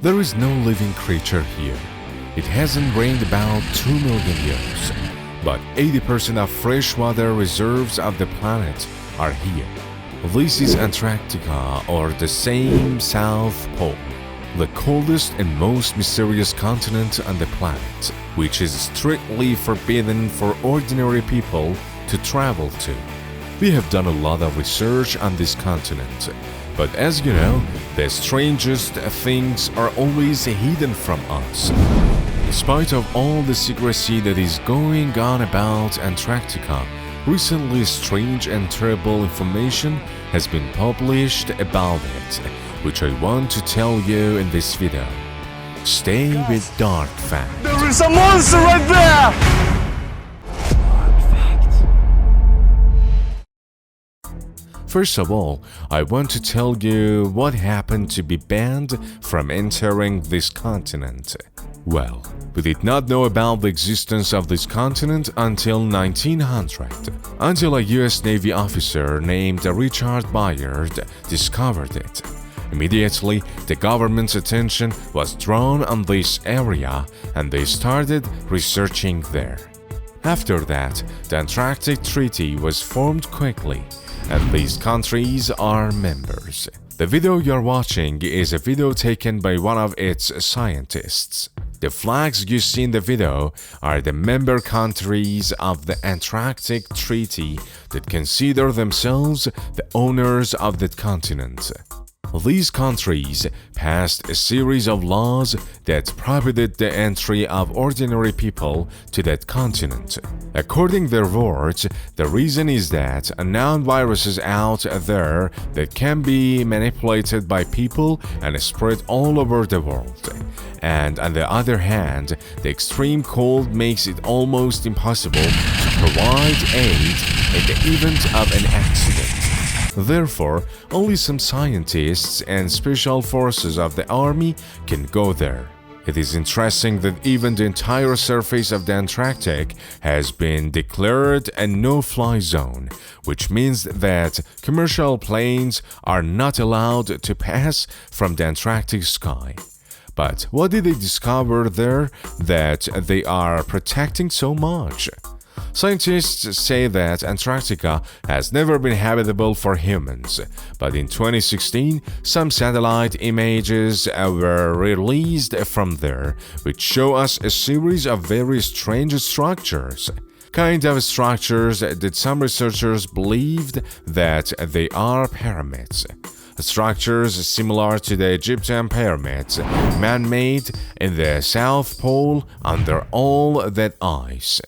There is no living creature here. It hasn't rained about 2 million years, but 80% of freshwater reserves of the planet are here. This is Antarctica, or the same South Pole, the coldest and most mysterious continent on the planet, which is strictly forbidden for ordinary people to travel to. We have done a lot of research on this continent, but as you know, the strangest things are always hidden from us. In spite of all the secrecy that is going on about Antarctica, recently strange and terrible information has been published about it, which I want to tell you in this video. Stay with Dark Fact. There is a monster right there! First of all, I want to tell you what happened to be banned from entering this continent. Well, we did not know about the existence of this continent until 1900, until a US Navy officer named Richard Byard discovered it. Immediately, the government's attention was drawn on this area and they started researching there. After that, the Antarctic Treaty was formed quickly, and these countries are members. The video you're watching is a video taken by one of its scientists. The flags you see in the video are the member countries of the Antarctic Treaty that consider themselves the owners of that continent. These countries passed a series of laws that prohibited the entry of ordinary people to that continent. According to their words, the reason is that unknown viruses out there that can be manipulated by people and spread all over the world. And on the other hand, the extreme cold makes it almost impossible to provide aid in the event of an accident. Therefore, only some scientists and special forces of the army can go there. It is interesting that even the entire surface of the Antarctic has been declared a no-fly zone, which means that commercial planes are not allowed to pass from the Antarctic sky. But what did they discover there that they are protecting so much? Scientists say that Antarctica has never been habitable for humans, but in 2016, some satellite images were released from there, which show us a series of very strange structures. Kind of structures that some researchers believed that they are pyramids. Structures similar to the Egyptian pyramids, man-made in the South Pole under all that ice.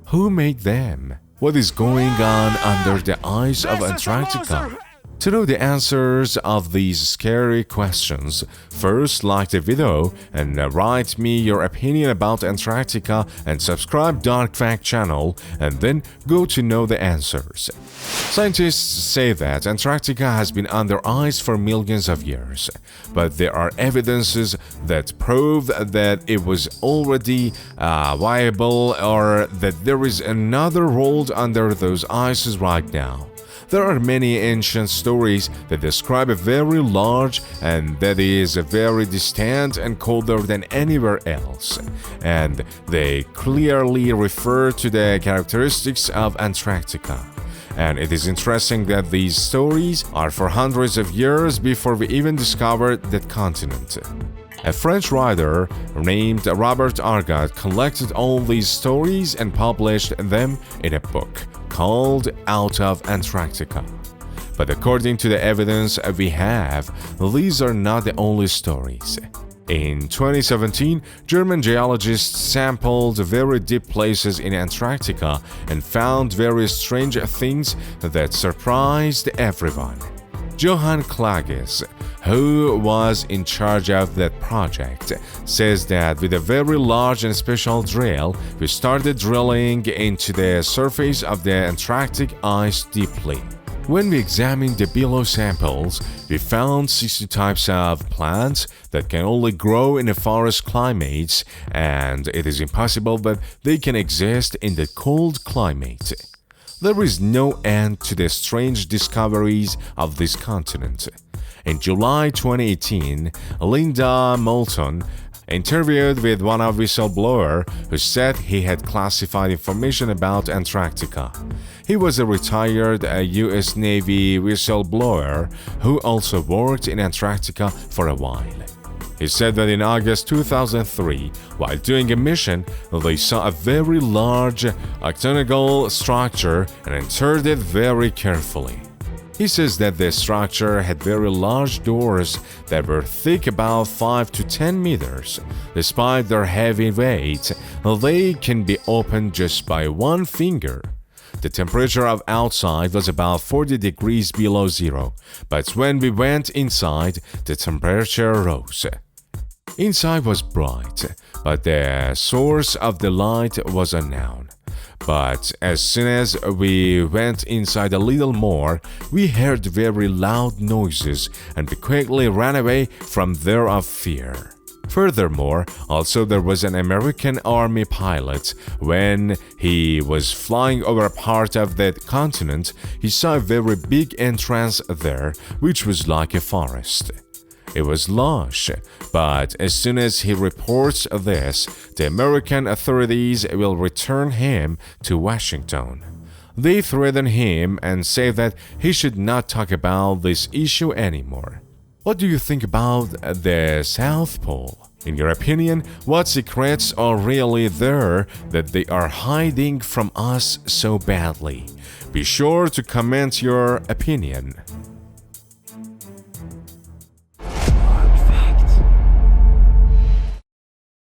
Who made them? What is going on under the ice of Antarctica? To know the answers of these scary questions, first like the video and write me your opinion about Antarctica and subscribe Dark Fact channel and then go to know the answers. Scientists say that Antarctica has been under ice for millions of years, but there are evidences that prove that it was already viable or that there is another world under those ices right now. There are many ancient stories that describe a very large and that is very distant and colder than anywhere else, and they clearly refer to the characteristics of Antarctica. And it is interesting that these stories are for hundreds of years before we even discovered that continent. A French writer named Robert Argot collected all these stories and published them in a book called Out of Antarctica. But according to the evidence we have, these are not the only stories. In 2017, German geologists sampled very deep places in Antarctica and found very strange things that surprised everyone. Johann Klages, who was in charge of that project, says that with a very large and special drill, we started drilling into the surface of the Antarctic ice deeply. When we examined the below samples, we found 60 types of plants that can only grow in the forest climates, and it is impossible that they can exist in the cold climate. There is no end to the strange discoveries of this continent. In July 2018, Linda Moulton interviewed with one of whistleblower who said he had classified information about Antarctica. He was a retired U.S. Navy whistleblower who also worked in Antarctica for a while. He said that in August 2003, while doing a mission, they saw a very large octagonal structure and entered it very carefully. He says that the structure had very large doors that were thick about 5 to 10 meters. Despite their heavy weight, they can be opened just by one finger. The temperature of outside was about 40 degrees below zero, but when we went inside, the temperature rose. Inside was bright, but the source of the light was unknown. But as soon as we went inside a little more, we heard very loud noises and we quickly ran away from there of fear. Furthermore, also there was an American Army pilot. When he was flying over a part of that continent, he saw a very big entrance there, which was like a forest. It was lush, but as soon as he reports this, the American authorities will return him to Washington. They threaten him and say that he should not talk about this issue anymore. What do you think about the South Pole? In your opinion, what secrets are really there that they are hiding from us so badly? Be sure to comment your opinion.